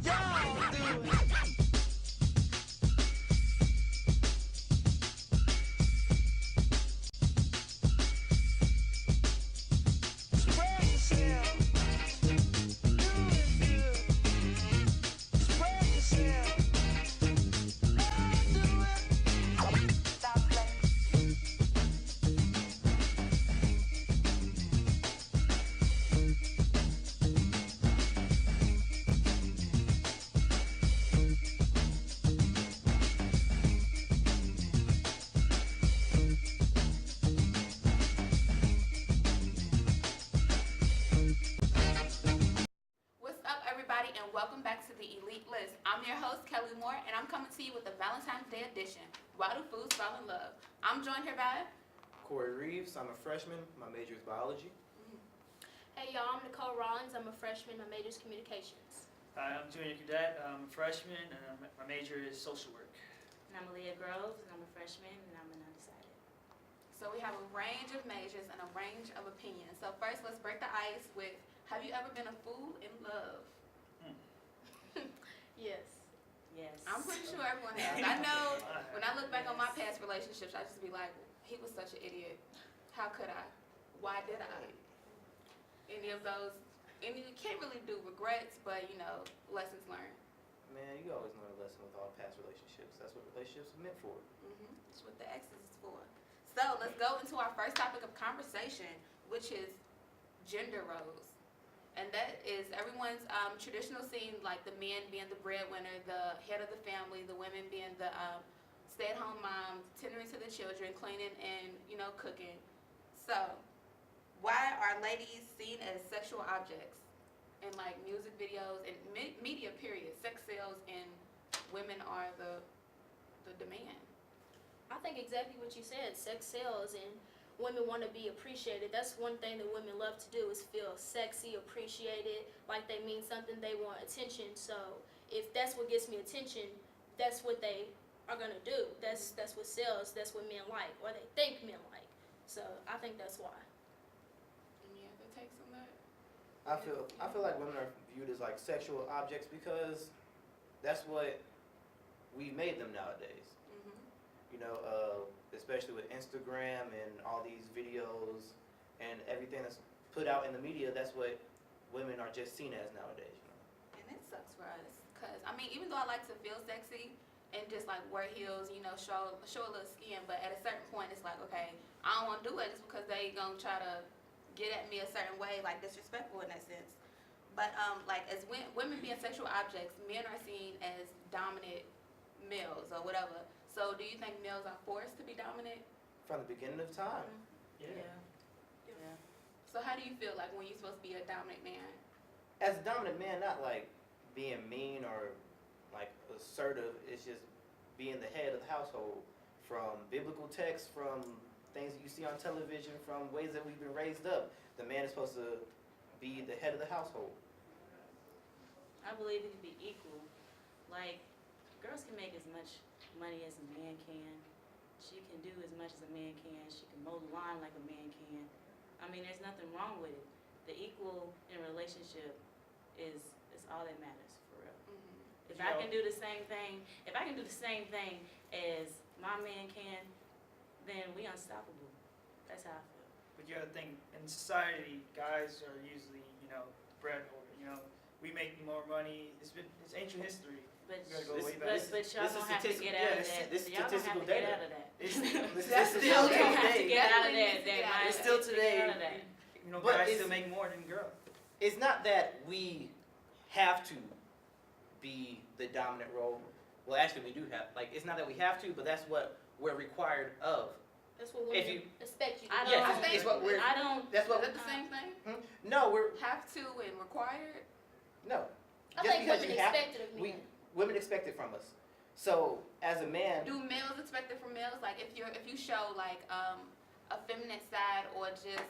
Y'all do it. Spread yourself. Do it good. Spread yourself. Do it. Stop playing. What's up, everybody, and welcome back to the Elite List. I'm your host, Kelly Moore, and I'm coming to you with the Valentine's Day edition. Why do fools fall in love? I'm joined here by. Corey Reeves, I'm a freshman. My major is biology. Hey y'all, I'm Nicole Rollins. I'm a freshman. My major is communications. Hi, I'm Junior Cadet. I'm a freshman, and my major is social work. And I'm Aaliyah Groves, and I'm a freshman, and I'm an undecided. So we have a range of majors and a range of opinions. So first, let's break the ice with, have you ever been a fool in love? Yes. Yes. I'm pretty sure everyone has. I know when I look back on my past relationships, I just be like, he was such an idiot. How could I? Why did I? Any of those, and you can't really do regrets, but lessons learned. Man, you always learn a lesson with all past relationships. That's what relationships are meant for. That's what the X's is for. So let's go into our first topic of conversation, which is gender roles. And that is everyone's traditional scene, like the men being the breadwinner, the head of the family, the women being the stay-at-home moms, tending to the children, cleaning and, cooking. So why are ladies seen as sexual objects in like music videos and media period? Sex sells and women are the demand. I think exactly what you said. Sex sells, and women want to be appreciated. That's one thing that women love to do is feel sexy, appreciated, like they mean something. They want attention. So if that's what gets me attention, that's what they are gonna do. That's what sells. That's what men like, or they think men like. So I think that's why. Any other takes on that? I feel like women are viewed as like sexual objects because that's what we made them nowadays. You know, especially with Instagram and all these videos and everything that's put out in the media, that's what women are just seen as nowadays. And it sucks for us, cause even though I like to feel sexy and just like wear heels, show a little skin, but at a certain point it's like, okay, I don't want to do it just because they gonna try to get at me a certain way, like disrespectful in that sense. But like as women being sexual objects, men are seen as dominant males or whatever. So do you think males are forced to be dominant? From the beginning of time. Yeah. So how do you feel like when you're supposed to be a dominant man? As a dominant man, not like being mean or like assertive, it's just being the head of the household. From biblical texts, from things that you see on television, from ways that we've been raised up, the man is supposed to be the head of the household. I believe it can be equal. Like, girls can make as much money as a man can. She can do as much as a man can. She can mow the lawn like a man can. There's nothing wrong with it. The equal in a relationship is all that matters, for real. If I can do the same thing, as my man can, then we unstoppable. That's how I feel. But you gotta think, in society, guys are usually, breadwinner. We make more money. It's ancient history. But You gotta go way but, back. but y'all This is don't have to statistical- get out yeah, of that. this is Y'all don't have statistical to get data. out of that. That's still Y'all don't have to today. get out of Definitely that. needs to get out of That It's that. still mindset to today. get out of that. But Guys it's- still make more than girls. It's not that we have to be the dominant role. Well, actually, we do have. Like, it's not that we have to, but that's what we're required of. That's what If women expect you to I do. don't. Yes, I think it's what we're. I don't. That's Is what. that the same thing? No, we're Have to and required? no. I Just think because women you have- expect it of we- men. Women expect it from us. So as a man, Do males expect it from males? Like if you show like a feminine side or just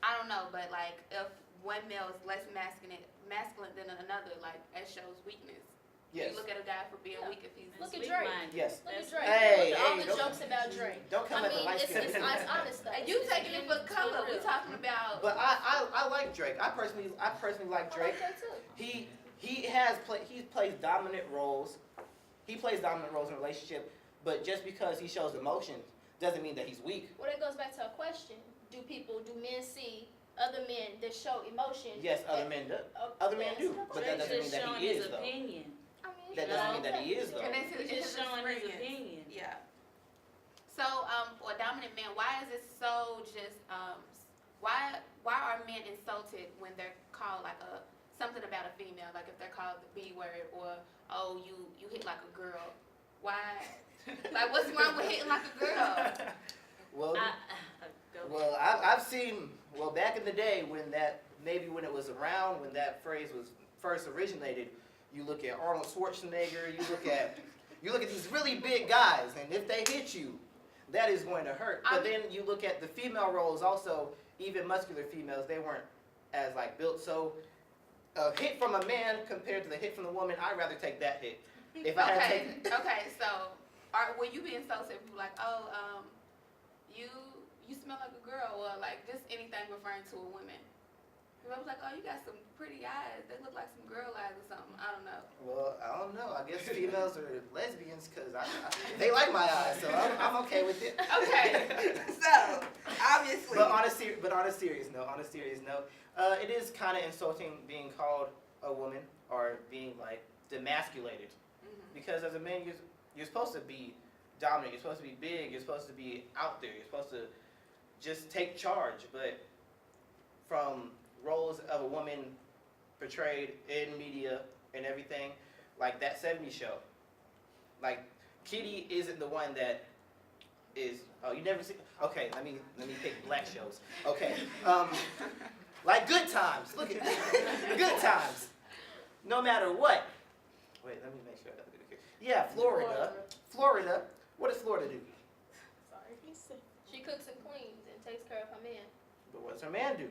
I don't know, but like if one male is less masculine than another, like it shows weakness. yes, You look at a guy for being Yeah. weak if he's Look at Weak Drake. minded. yes. Look at That's- Drake. Hey, Look at all hey, the don't- jokes about Drake. Don't come I at the mean, light it's skin. honest stuff. and you taking it for color. We're talking about But I like Drake. I personally like I Drake. like that too. he plays dominant roles. He plays dominant roles in a relationship, but just because he shows emotion doesn't mean that he's weak. Well, that goes back to a question. Do men see other men that show emotion? Yes, other men do. Other men do, but that He's doesn't mean just that showing he his is though. opinion. I mean, That doesn't mean that he is though. And it's He's his just showing his experience. opinion. Yeah. So, for a dominant man, why is it so just why are men insulted when they're called like something about a female, like if they're called the B word or oh you hit like a girl? Why? Like what's wrong with hitting like a girl? Well, Go well, I've seen back in the day when when it was around when that phrase was first originated. You look at Arnold Schwarzenegger. You look at these really big guys, and if they hit you, that is going to hurt. But then you look at the female roles also, even muscular females, they weren't as like built. So a hit from a man compared to the hit from the woman, I'd rather take that hit. If I had to take Okay, so will you be insulted if people like, oh, you smell like a girl, or like just anything referring to a woman? If I was like, oh, you got some pretty eyes, they look like some girl eyes or something. I don't know. Well, I don't know. I guess females are lesbians because they like my eyes, so I'm okay with it. Okay, so obviously. But on a serious note, it is kind of insulting being called a woman or being like demasculated, Mhm. because as a man you're supposed to be dominant, you're supposed to be big, you're supposed to be out there, you're supposed to just take charge. But from roles of a woman portrayed in media and everything, like that 70s show, like Kitty isn't the one that is. Oh, you never see. Okay, let me pick black shows. Okay, like Good Times. Look at Good Times. No matter what. Wait, let me make sure I got the good here. Yeah, Florida. What does Florida do? Sorry. She cooks and cleans and takes care of her man. But what does her man do?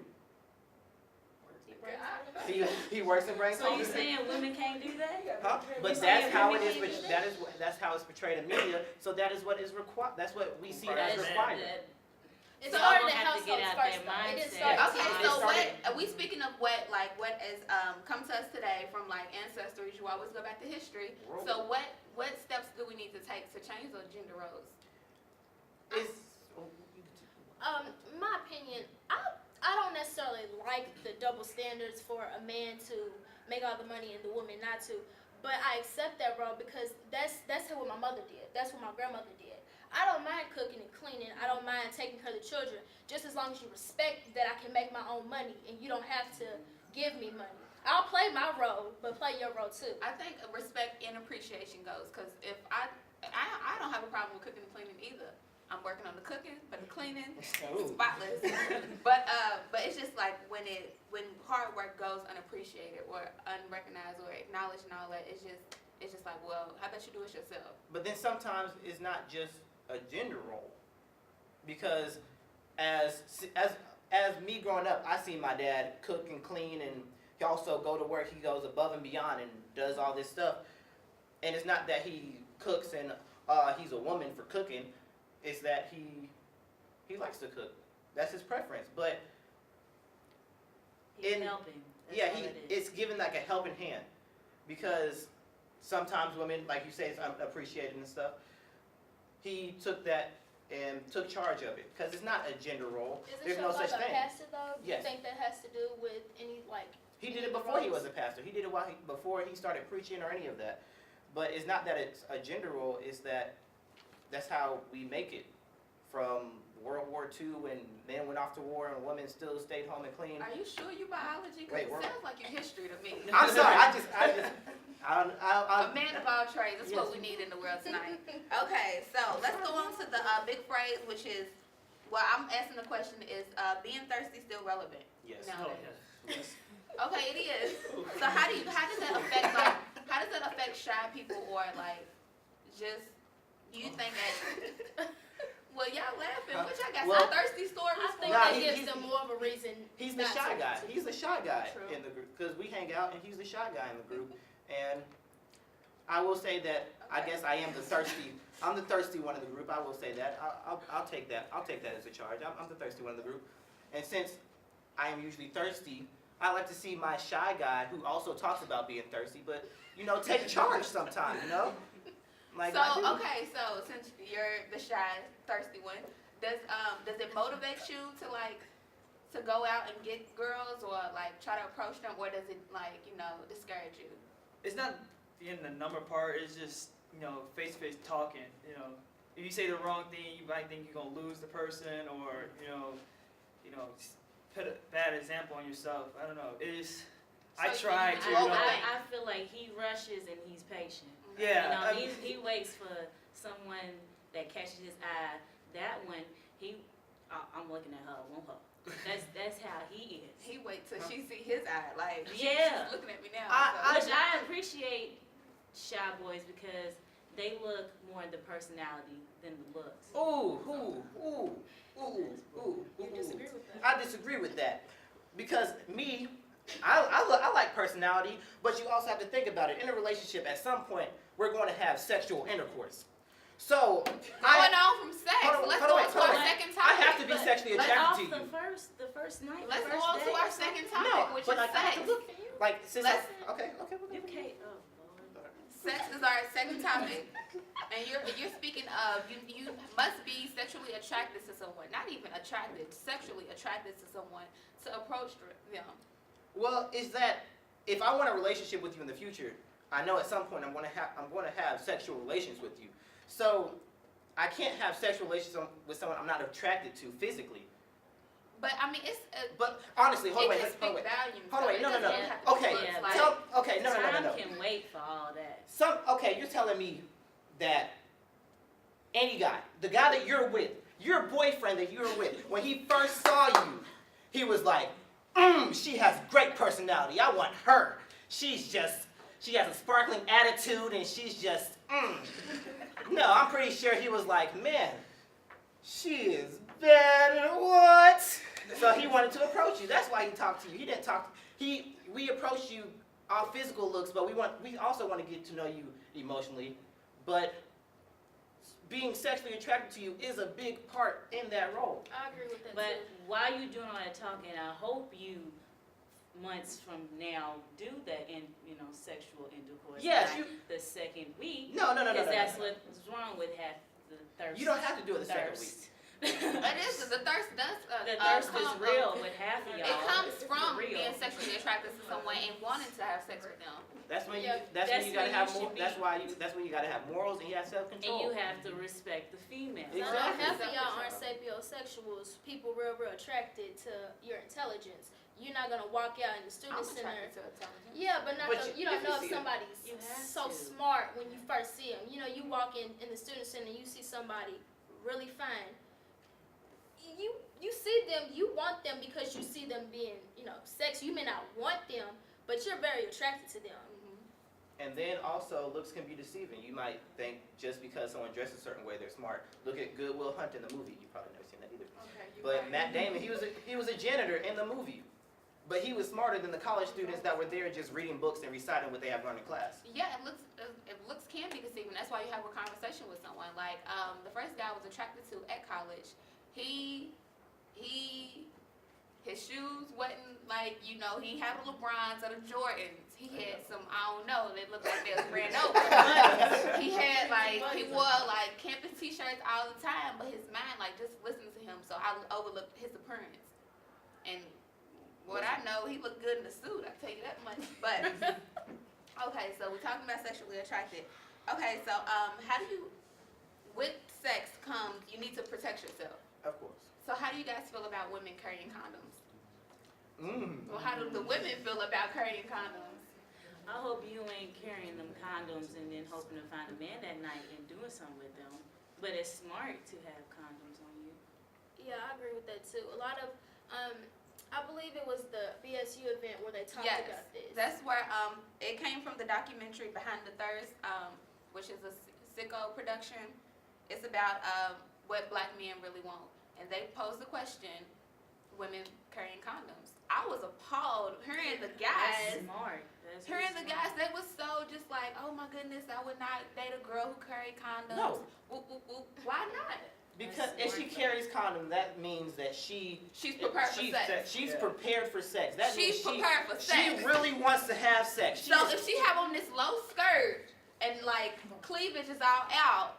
He brings home the money. He works and brings So home. you saying women can't do that? Huh? But You that's saying how women it is. can't do That's how it's portrayed in media. So that is what is required. That's what we see Right. as required. It So started y'all in gonna have to get households out first, that though. It didn't mindset. start. Okay, It so started- what are we speaking of? What has come to us today from like ancestors? You always go back to history. So what steps do we need to take to change those gender roles? It's, My opinion, I don't necessarily like the double standards for a man to make all the money and the woman not to. But I accept that role because that's what my mother did. That's what my grandmother did. I don't mind cooking and cleaning. I don't mind taking care of the children, just as long as you respect that I can make my own money and you don't have to give me money. I'll play my role, but play your role too. I think respect and appreciation goes, because if I don't have a problem with cooking and cleaning either. I'm working on the cooking, but the cleaning Ooh. spotless. but it's just like when hard work goes unappreciated or unrecognized or acknowledged and all that, it's just like, well, how about you do it yourself? But then sometimes it's not just a gender role, because as me growing up, I see my dad cook and clean, and he also go to work. He goes above and beyond and does all this stuff. And it's not that he cooks and he's a woman for cooking. It's that he likes to cook. That's his preference. But He's in- helping. That's yeah, all it is. it's given like a helping hand, because sometimes women, like you say, it's unappreciated and stuff. He took that and took charge of it, because it's not a gender role. Is There's it no your such father a thing. pastor though? Do Yes. you think that has to do with any like? He did it before he was a pastor. He did it before he started preaching or any of that. But it's not that it's a gender role. It's that that's how we make it. From World War II, when men went off to war and women still stayed home and cleaned. Are you sure you biology? Wait, Because it we're- sounds like your history to me. I'm sorry. A man of all trades. That's what we need in the world tonight. Okay, so let's go on to the big phrase, which is, well, I'm asking the question, is being thirsty still relevant? Yes. No. Oh, yes. Okay, it is. So how does that affect shy people, or like just you think that? Well, y'all laughing. What y'all got? Well, some thirsty stories? I think Nah, that he- gives he's- them more of a reason. He's the not shy to. guy. He's the shy guy True. in the group, because we hang out and he's the shy guy in the group. And I will say that I guess I am the thirsty. I'm the thirsty one in the group. I will say that. I'll take that. I'll take that as a charge. I'm the thirsty one in the group. And since I am usually thirsty, I like to see my shy guy who also talks about being thirsty, but take charge sometime. Like I do. So okay, so since you're the shy, thirsty one, does it motivate you to go out and get girls or like try to approach them, or does it discourage you? It's not in the number part. It's just face to face talking. If you say the wrong thing, you might think you're gonna lose the person, or put a bad example on yourself. I don't know. I So try you- to. I feel like he rushes and he's patient. Yeah, He waits for someone that catches his eye. That one, I'm looking at her, I want her. That's how he is. He wait till she see his eye, like Yeah. she's looking at me now. I- so. Which I appreciate shy boys because they look more at the personality than the looks. You disagree with that? I disagree with that because I like personality, but you also have to think about it. In a relationship, at some point, we're going to have sexual intercourse. So Going on from sex, let's go into our second I topic. have to be But- sexually But attracted off to you. the first night, Let's the go first on to day our or something. second topic, No, which but is like I have sex. to look like since Let's- okay. You can't. Oh Lord. Sex is our second topic, and you're speaking of you must be sexually attracted to someone, not even attracted, sexually attracted to someone to approach them. Well, is that if I want a relationship with you in the future, I know at some point I'm going to have sexual relations with you. So I can't have sexual relations with someone I'm not attracted to physically. But I mean, it's But honestly, hold it on, can wait, speak hold on, wait. volumes. Hold on, though. wait, It no, no, doesn't no. have to be Okay, Yeah, like- no, Time no. can wait for all that. You're telling me that any guy, the guy that you're with, your boyfriend that you're with, when he first saw you, he was like, she has great personality. I want her. She has a sparkling attitude and she's just, No, I'm pretty sure he was like, man, she is better. What? So he wanted to approach you. That's why he talked to you. He didn't talk. We approached you off physical looks, but we also want to get to know you emotionally. But being sexually attracted to you is a big part in that role. I agree with that But too. while you doing all that talking, I hope you months from now do that sexual intercourse. Yes, not you. the second week. No. Because that's what's wrong with half the thirst. You don't have to do it the second week. thirst. It is the thirst does. The thirst is come real from- with half of y'all. It comes It's from real. being sexually attracted to someone and wanting to have sex with them. That's when Yeah, That's when you gotta when have you more. should be. That's when you gotta have morals and you have self And control. you have to respect the female. So Exactly. half of y'all aren't sapiosexuals. People real attracted to your intelligence. You're not gonna walk out in the I'm student center. attracted to intelligence. Yeah, but not But you don't if you know if see it- somebody's You have so to. smart when you first see them. You walk in the student center, you see somebody really fine. You see them, you want them because you see them being, sexy. You may not want them, but you're very attracted to them. And then also, looks can be deceiving. You might think just because someone dresses a certain way, they're smart. Look at Good Will Hunting, the movie. You probably never seen that either. Okay, you But right. Matt Damon, he was a janitor in the movie, but he was smarter than the college students that were there just reading books and reciting what they have learned in class. Yeah, it looks can be deceiving. That's why you have a conversation with someone. Like the first guy I was attracted to at college, his shoes wasn't like he had the LeBrons or the Jordans. He had some I don't know. They looked like they was ran over. He had he wore campus t-shirts all the time, but his mind just listening to him. So I overlooked his appearance. And what I know, he looked good in the suit. I tell you that much. But okay, so we're talking about sexually attracted. Okay, so how do you, with sex comes, you need to protect yourself. Of course. So how do you guys feel about women carrying condoms? Mm. Well, how do the women feel about carrying condoms? I hope you ain't carrying them condoms and then hoping to find a man that night and doing something with them. But it's smart to have condoms on you. Yeah, I agree with that too. A lot of, I believe it was the BSU event where they talked Yes, about this. that's where it came from, the documentary Behind the Thirst, which is a Sicko production. It's about what black men really want, and they posed the question: women carrying condoms. I was appalled hearing the guys. That's smart. That's Hearing the really guys, smart. they was so just like, oh my goodness, I would not date a girl who carried condoms. No. Whoop, whoop, whoop. Why not? Because That's if she smart, carries condom, that means that she's prepared for sex. She's Yeah. prepared for sex. That means She's prepared for sex. she really wants to have sex. She So is- if she have on this low skirt and like cleavage is all out,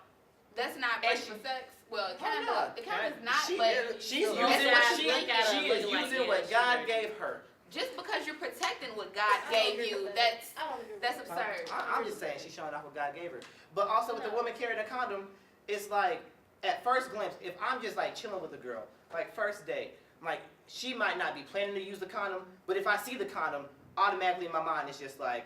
that's not ready And for sex. Well, it Why kind not? of, is not. She But is- she's So using look what at- she look at her is looking like, using yeah, what she's God ready. gave her. just because you're protecting what God I don't gave agree you, with that. that's I don't agree with that's that. absurd. I'm just saying she's showing off what God gave her. But also with the No. woman carrying a condom, it's like at first glimpse, if I'm just like chilling with a girl, like first date, like she might not be planning to use the condom, but if I see the condom, automatically in my mind it's just like,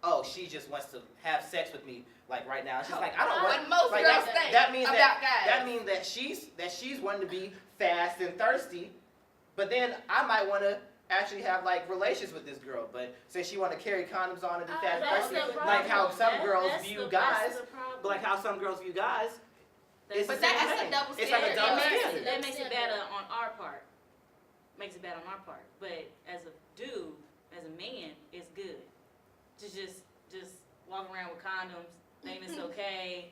oh, she just wants to have sex with me like right now. It's just like I don't What want. most like, girls that- think that means about guys. That means that she's wanting to be fast and thirsty, but then I might want to actually have like relations with this girl. But since she want to carry condoms on and be fast and That's thirsty, the like how problem. some girls That's view the- guys, that's the problem. but like how some girls view guys. That's It's But the same that's thing. a double It's like a standard. double that makes standard. it, that makes it Double better standard. on our part. Makes it bad on our part. But as a dude, as a man, it's good to just walk around with condoms, think it's okay.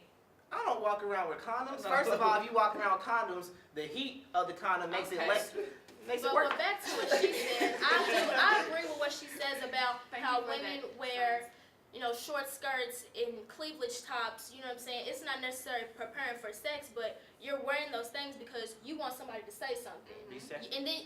I don't walk around with condoms. No. First of all, if you walk around with condoms, the heat of the condom makes it Okay. less, makes it But, work. but back to what she said, I agree with what she says about Thank how you for women that. wear, short skirts and cleavage tops. You know what I'm saying? It's not necessarily preparing for sex, but you're wearing those things because you want somebody to say something. Be sexual. And then,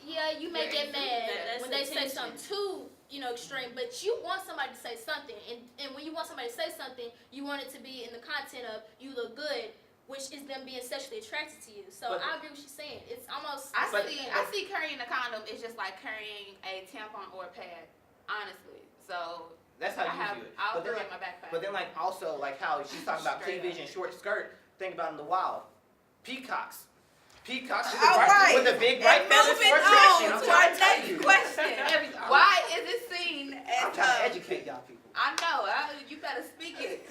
yeah, you may Yeah, get mad that's when they say attention. something too, extreme, but you want somebody to say something. And when you want somebody to say something, you want it to be in the content of you look good, which is them being sexually attracted to you. So But- I agree with what she's saying. It's almost. I But- see carrying a condom is just like carrying a tampon or a pad, honestly. So That's how I you have view it. all But then, three like, in my backpack. But then, like, also, like, how she's talking about Straight cleavage up. and short skirt. Think about in the wild. Peacocks. Peacocks with, All right. with the big bright And feathers moving for attraction. on I'm to trying our to tell next you. question. Why is it seen I'm as trying to educate y'all people. I know, you better speak it.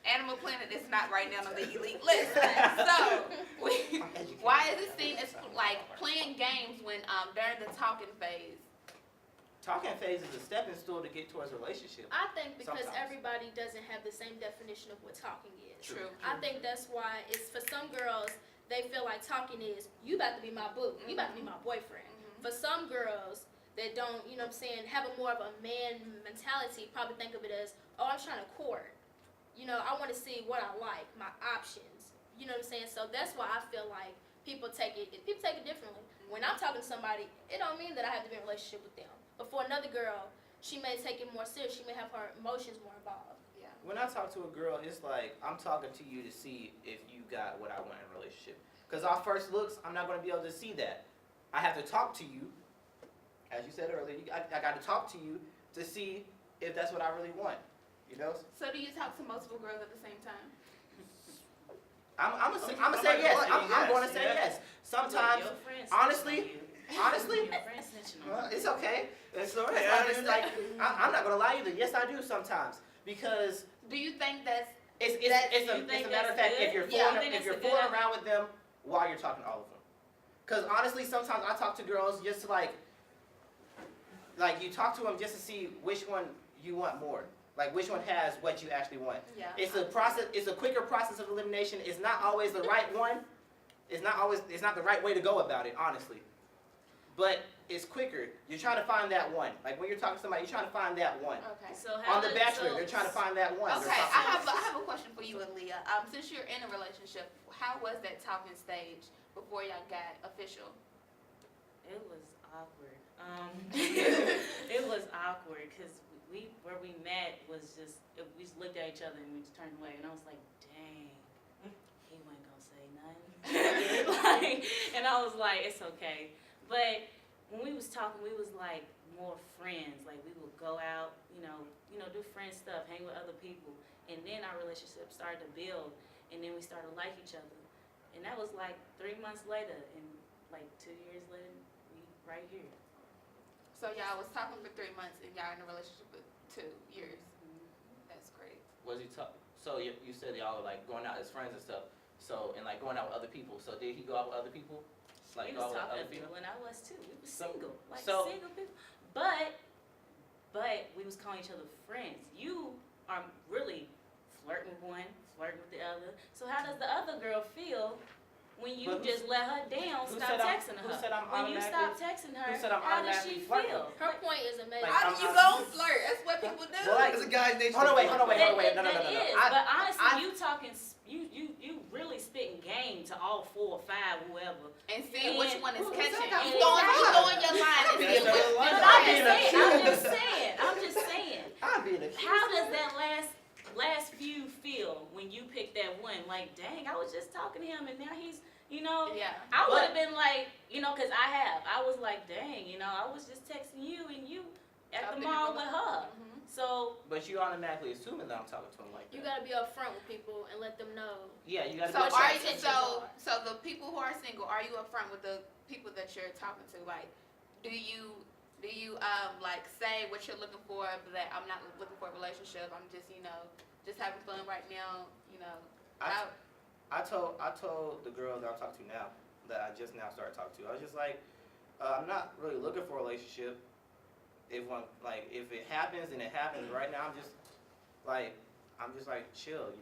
Animal Planet is not right now on the elite list. So, I'm educated. why is it seen as like playing games when during the talking phase? Talking phase is a stepping stool to get towards a relationship. I think because Sometimes. everybody doesn't have the same definition of what talking is. True. I think that's why it's for some girls they feel like talking is you about to be my boo, you about to be my boyfriend. For some girls that don't, have a more of a man mentality, probably think of it as, oh, I'm trying to court. I want to see what I like, my options. You know what I'm saying? So that's why I feel like people take it differently. When I'm talking to somebody, it don't mean that I have to be in a relationship with them. But for another girl, she may take it more serious. She may have her emotions more involved. Yeah. When I talk to a girl, it's like I'm talking to you to see if you got what I want in a relationship. Because off first looks, I'm not going to be able to see that. I have to talk to you, as you said earlier. I got to talk to you to see if that's what I really want. So do you talk to multiple girls at the same time? I'm gonna I'm say like, yes. what? I'm going to Yes, say yeah. yes. Sometimes, Your friends honestly, snitching on you. honestly, Your friends snitching on you. it's okay. It's all right. Yeah, I'm just like I'm not gonna lie either. Yes, I do sometimes because Do you think that's it's you a think matter of that's fact good? if you're Yeah, fooling I think if you're that's a fooling good around with them while you're talking to all of them. Because honestly, sometimes I talk to girls just to like you talk to them just to see which one you want more. Like which one has what you actually want. yeah? It's a process. It's a quicker process of elimination. It's not always the right one. It's not the right way to go about it, honestly. But it's quicker. You're trying to find that one. Like when you're talking to somebody, you're trying to find that one. Okay. So how On The does- Bachelor, so- they're trying to find that one. They're Okay, talking- I have a question for you, Aaliyah. Since you're in a relationship, how was that talking stage before y'all got official? It was awkward. It was awkward because where we met was just we just looked at each other and we just turned away, and I was like, dang, he wasn't gonna say nothing. And I was like, it's okay. But when we was talking, we was like more friends. Like we would go out, do friend stuff, hang with other people, and then our relationship started to build, and then we started to like each other, and that was like 3 months later, and like 2 years later, we right here. So y'all was talking for 3 months and y'all in a relationship for 2 years. That's great. Was he talk? So you said y'all were like going out as friends and stuff. So and like going out with other people. So did he go out with other people? Like We go out was with talking other to people? people, and I was too. We was So- single, so- single people. But we was calling each other friends. You are really flirting with one, flirting with the other. So how does the other girl feel when you But who- just let her down, who stop said I'm- texting who her. said I'm When you stop automatically- texting her, who said I'm how does she automatically flirting? feel? Her point is amazing. Like, How I'm- do you I'm- go and flirt? That's what people do. Well, like- It's a guy's nature. Hold on, wait, hold on, wait, That- hold on, wait. that- No, no, that no, no. is, I- but honestly, I- you talking, you really spitting game to all 4 or 5, whoever. And see which one is Who- catching. who's that You guy? throwing your line and being see a which little one. But I'm I'm being just accused. saying, I'm just saying. I'm being accused. How does that last few feel when you pick that one? Like, dang, I was just talking to him and now he's, you know. Yeah. I would have been like, you know, cause I was like, dang, you know, I was just texting you and you at the Talking mall to with her. Mhm. So But you automatically assuming that I'm talking to him like that. You gotta be upfront with people and let them know. Yeah, you gotta So be What's are your you, intentions so are? so the people who are single, are you upfront with the people that you're talking to? Like, do you like say what you're looking for, but that I'm not looking for a relationship. I'm just just having fun right now. I, I told the girl that I'm talking to now, that I just now started talking to, I was just like, I'm not really looking for a relationship. If it happens, then it happens. Right now, I'm just like chill,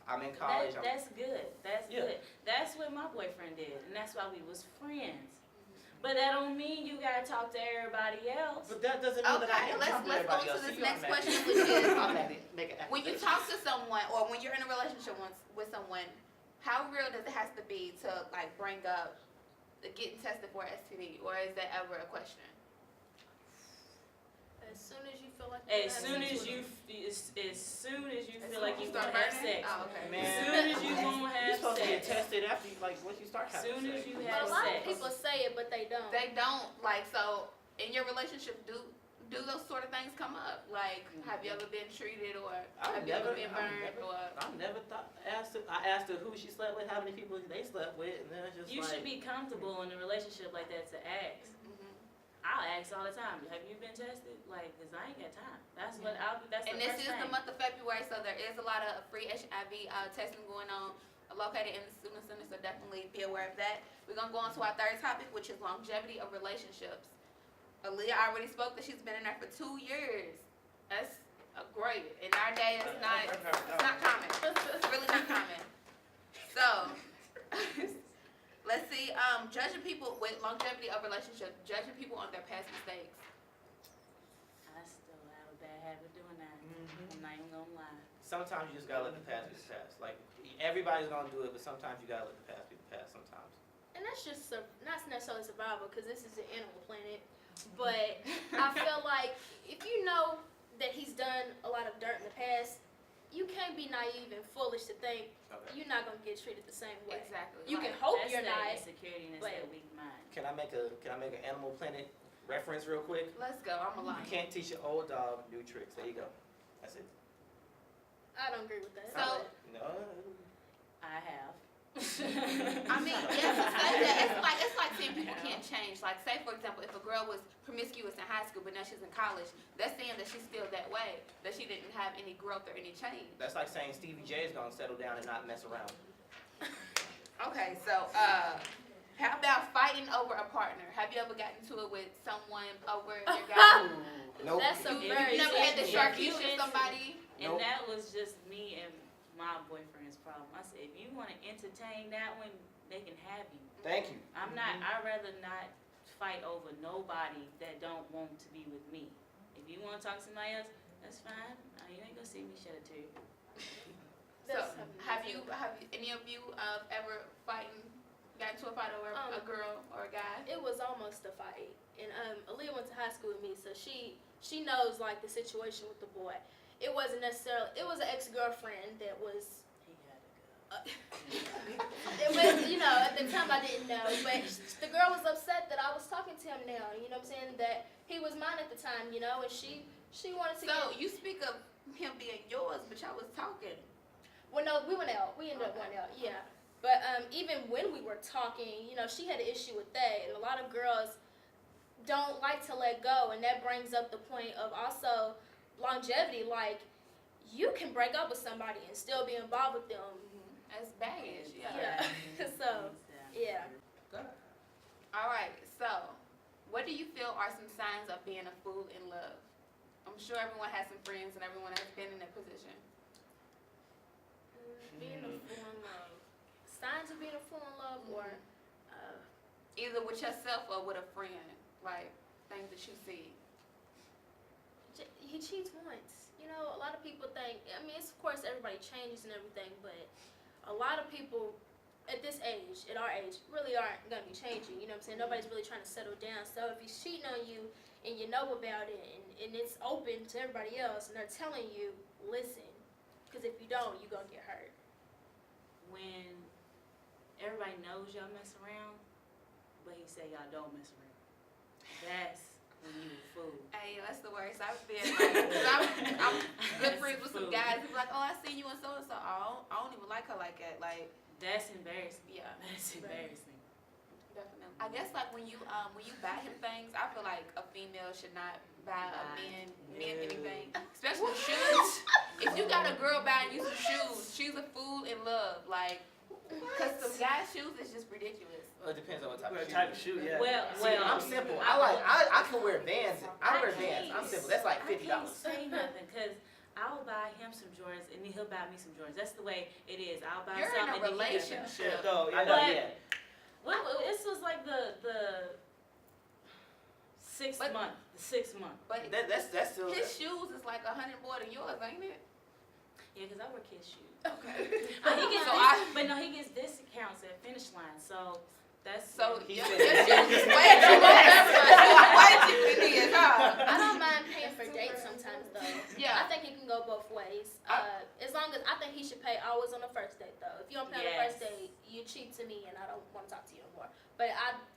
I'm in college. that's good. That's Yeah. good. That's what my boyfriend did, and that's why we was friends. But that don't mean you gotta talk to everybody else. But that doesn't mean that I Okay, am let's talking go everybody into else. this So you next automatically- question, which is automatically make an when you accusation. talk to someone or when you're in a relationship with someone, how real does it have to be to like bring up getting tested for STD, or is that ever a question? As soon as you feel like As soon as you feel like you start gonna have burning? sex. Oh, okay. Man, As soon as you gonna You're have supposed to get sex. tested after once you start As having soon as sex. you But have a lot of sex. people say it, but they don't. They don't like so in your relationship. Do those sort of things come up? Like, have you ever been treated, or have you ever been burned, or I never thought. I asked her who she slept with, how many people they slept with, and then it's just You like. should be comfortable in a relationship like that to ask. I'll ask all the time, have you been tested? Like, cause I ain't got time. That's And the this first is the thing. month of February, so there is a lot of free HIV testing going on located in the student center, so definitely be aware of that. We're going to go on to our third topic, which is longevity of relationships. Aaliyah already spoke that she's been in there for 2 years. That's great. In our day, it's not common. It's really not common. So, let's see, judging people with longevity of relationships, judging people on their past mistakes. I still have a bad habit of doing that. Mhm. I'm not even gonna lie. Sometimes you just gotta let the past be the past. Like everybody's gonna do it, but sometimes you gotta let the past be the past. Sometimes. And that's just not necessarily survival, because this is an animal planet. But I feel like if you know that he's done a lot of dirt in the past, you can't be naive and foolish to think Okay. you're not gonna get treated the same way. Exactly. You Like, can hope That's you're that not. insecurity and that's but- that weak mind. Can I make an Animal Planet reference real quick? Let's go. I'm a You lion. can't teach an old dog new tricks. There you go. That's it. I don't agree with that. So- No. I have. I mean, yeah, to say that, it's like saying people can't change. Like, say, for example, if a girl was promiscuous in high school, but now she's in college, that's saying that she's still that way, that she didn't have any growth or any change. That's like saying Stevie J is gonna settle down and not mess around. Okay, so, how about fighting over a partner? Have you ever gotten into it with someone over your guy? Nope. That's a You very never had the If shark you issue with into- somebody? And Nope. that was just me and my boyfriend's problem. I said, if you want to entertain that one, they can have you. Thank you. I'm not, I'd rather not fight over nobody that don't want to be with me. If you want to talk to somebody else, that's fine. You ain't gonna see me shed a tear. So, That's have any of you ever got into a fight over a girl or a guy? It was almost a fight, and Aaliyah went to high school with me, so she knows like the situation with the boy. It wasn't necessarily. It was an ex-girlfriend that was. He had to go. It was, at the time I didn't know, but the girl was upset that I was talking to him now. You know what I'm saying? That he was mine at the time. And she wanted to. So, you speak of him being yours, but y'all was talking. Well, no, we went out. We ended up going out, yeah. But even when we were talking, she had an issue with that, and a lot of girls don't like to let go, and that brings up the point of also longevity. Like, you can break up with somebody and still be involved with them. That's baggage, yeah. Yeah. So, yeah. All right, so what do you feel are some signs of being a fool in love? I'm sure everyone has some friends and everyone has been in that position. Being a fool in love. signs of being a fool in love, or Either with yourself or with a friend, like things that you see. he cheats once. You know, a lot of people think. I mean, it's, of course, everybody changes and everything, but a lot of people at this age, at our age, really aren't gonna be changing. You know what I'm saying? Nobody's really trying to settle down. So if he's cheating on you and you know about it, and it's open to everybody else, and they're telling you, listen, because if you don't, you're gonna get hurt. When everybody knows y'all mess around, but he say y'all don't mess around, that's when you a fool. Hey, that's the worst. I've been like, cause I'm good friends with some guys who be like, oh, I seen you and so and so. I don't even like her like that. Like, That's embarrassing. yeah, That's embarrassing. definitely. I guess like when you buy him things, I feel like a female should not buy a man anything, especially shoes. If you got a girl buying you some shoes, she's a fool in love. Like, cause some guys' shoes is just ridiculous. Well, it depends on what type What of shoe. type of shoe, yeah. Well, See, I'm simple. I can wear Vans. I wear Vans. I'm simple. That's like $50. I can't say nothing because I'll buy him some Jordans and then he'll buy me some Jordans. That's the way it is. I'll buy You're in something a and then he does. relationship. No, I yeah. know, But- yeah. This was like the 6 But- month. The 6 month. But That's still. his shoes is like 100 more than yours, ain't it? Yeah, because I wear kids shoes. Okay. But he gets So but no, he gets discounts at Finish Line. So that's So He your said- shoes is way too much. Way too many, huh? I don't mind paying for dates sometimes, though. Yeah. I think it can go both ways. As long as I think he should pay always on the first date, though. If you don't pay on the first Yes. date, you cheat to me, and I don't want to talk to you anymore. But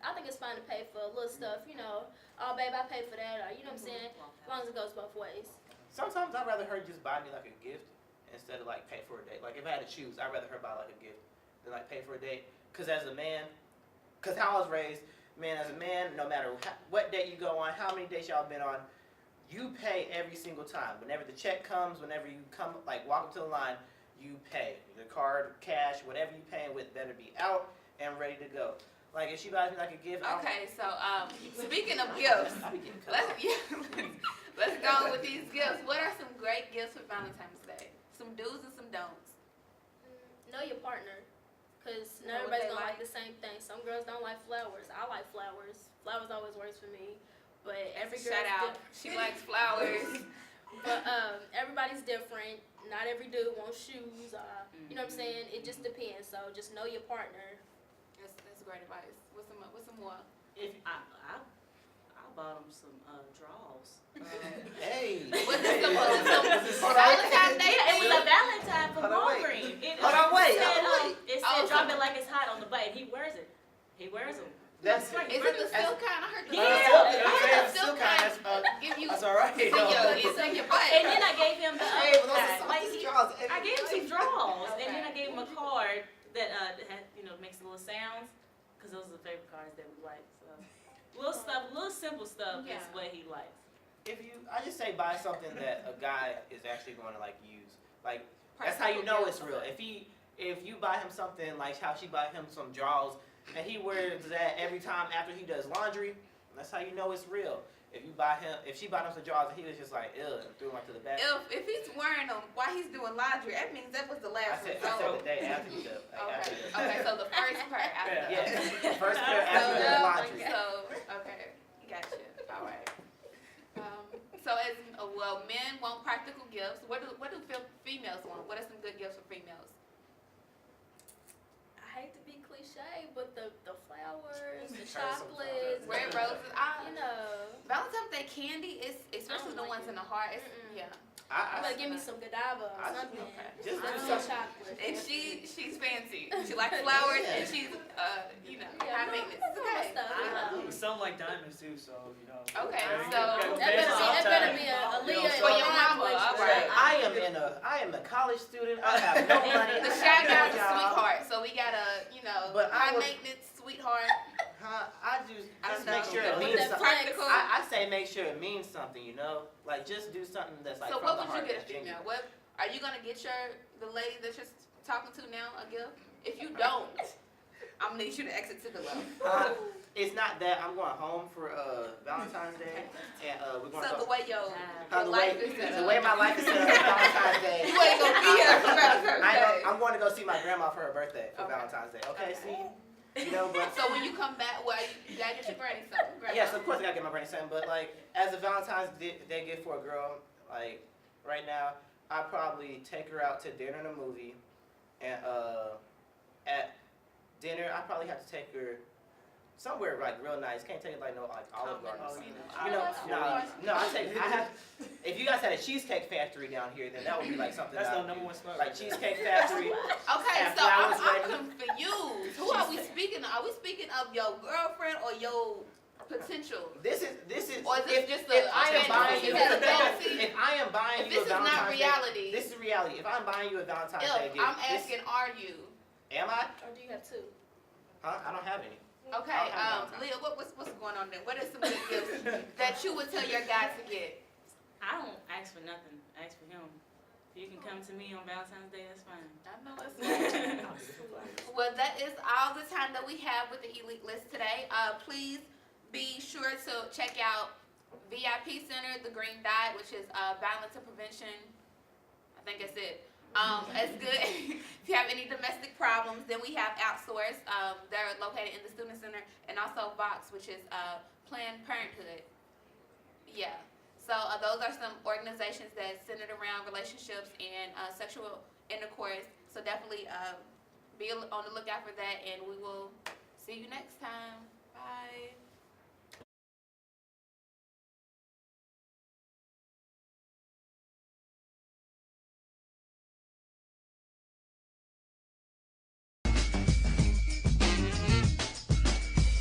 I think it's fine to pay for little stuff, you know. Oh, babe, I paid for that, or you know what I'm saying. As long as it goes both ways. Sometimes I'd rather her just buy me like a gift instead of like pay for a date. Like if I had to choose, I'd rather her buy like a gift than like pay for a date. Cause as a man, cause how I was raised, man, as a man, no matter what date you go on, how many dates y'all been on, you pay every single time. Whenever the check comes, whenever you come, like walk up to the line, you pay. Your card, cash, whatever you paying with better be out and ready to go. Like if she buys me like a gift, I don't- Okay, so speaking of gifts, I be getting cut off. let's go with these gifts. What are some great gifts for Valentine's Day? Some do's and some don'ts. Know your partner, because Know not what everybody's they gonna like like. the same thing. Some girls don't like flowers. I like flowers. Flowers always works for me, but every girl's Shout out. different. She likes flowers. But everybody's different. Not every dude wants shoes. You know what I'm saying? It just depends. So just know your partner. That's great advice. What's some more? If I bought him some drawers. Hey. Was this some Hold on. Valentine's Day? Yeah, it was a Valentine from Hold on, wait. Walgreens. Hold on, wait. It said, Hold on, wait. It Oh, said drop so- it like it's hot on the butt. He wears it. He wears them. That's right. Is it the silk kind? I heard the Yeah. silk. That's I heard the still silk kind. kind give you That's all right. it's in your butt. And then I gave him the Hey, other but those are side. Like, soft he- straws. I gave him some draws, and then Okay. I gave him a card that had, makes little sounds, because those are the favorite cards that we like. So little stuff, little simple stuff Yeah. is what he likes. I just say buy something that a guy is actually going to like use. Like that's how you know it's real. If you buy him something like how she bought him some drawers and he wears that every time after he does laundry, that's how you know it's real. If she bought him some drawers and he was just like, ew, and threw them like to the back. If he's wearing them while he's doing laundry, that means that was the I last said result. the day after he does. Okay. Okay, so the first part after. Yeah. First pair So, after he does laundry. okay, gotcha. All right. So men want practical gifts. What do females want? What are some good gifts for females? I hate to be cliche, but the flowers, the Try some chocolates, Red roses. you know. Valentine's Day candy is especially the like ones it. in the heart. It's, Mm-mm. yeah. I But give me some Godiva or I- something. okay. Just do Some something. chocolate. And she's fancy. She likes flowers and she's high maintenance. It's okay. Stuff, you know. Some like diamonds too, so you know. Okay, you so gotta That invest better sometime. be a You Leah know, For so- your mama, all right. I am a college student. I have no money. The I Shy have Guy's a no job. sweetheart, so we got a But I high was- maintenance sweetheart. I just I don't make know. sure it With means that something. flex. Practical. I say make sure it means something, you know? Like just do something that's like So from what the would you heart, get a that's genuine. female? What are you gonna get the lady that you're talking to now a gift? If you don't, I'm gonna need you to exit to the left. It's not that I'm going home for Valentine's Day, and we're going So to the way your the life way is set the up. way my life is set up for Valentine's Day. You ain't gonna be here for Valentine's I'm Day. going to go see my grandma for her birthday for Okay. Valentine's Day. Okay, Okay. see, you know, but So when you come back, well, you gotta get your granny something. Grandma. yes, of course I gotta get my granny something. But like, as a Valentine's Day gift for a girl, like right now, I'd probably take her out to dinner and a movie, and at dinner I probably have to take her somewhere like real nice. Can't take it like no like Olive Garden. or Oh, something. you You know, Olive no, I have. If you guys had a Cheesecake Factory down here, then that would be like something. That's that I the would number do. one spot. Like Cheesecake Factory. Okay, Have so I'm flowers ready. confused. Who are we speaking of? Are we speaking of your girlfriend or your potential? This is. Or is this just if a I am buying fantasy? you, Is this a fantasy? if I am buying If you this a is not Valentine's reality, Day, this is reality. If I'm buying you a Valentine's Day if gift, I'm asking, are you? am I? Or do you have two? Huh? I don't have any. Okay, I'll have Leah, what's going on there? What are some good gifts that you would tell your guy to get? I don't ask for nothing. I ask for him. If you can come to me on Valentine's Day, that's fine. I know it's Well, that is all the time that we have with the Elite List today. Please be sure to check out VIP Center, the Green Dot, which is violence and prevention. I think that's it. It's good. If you have any domestic problems, then we have Outsource. They're located in the Student Center, and also Vox, which is Planned Parenthood. Yeah. So those are some organizations that centered around relationships and sexual intercourse. So definitely be on the lookout for that, and we will see you next time. Bye.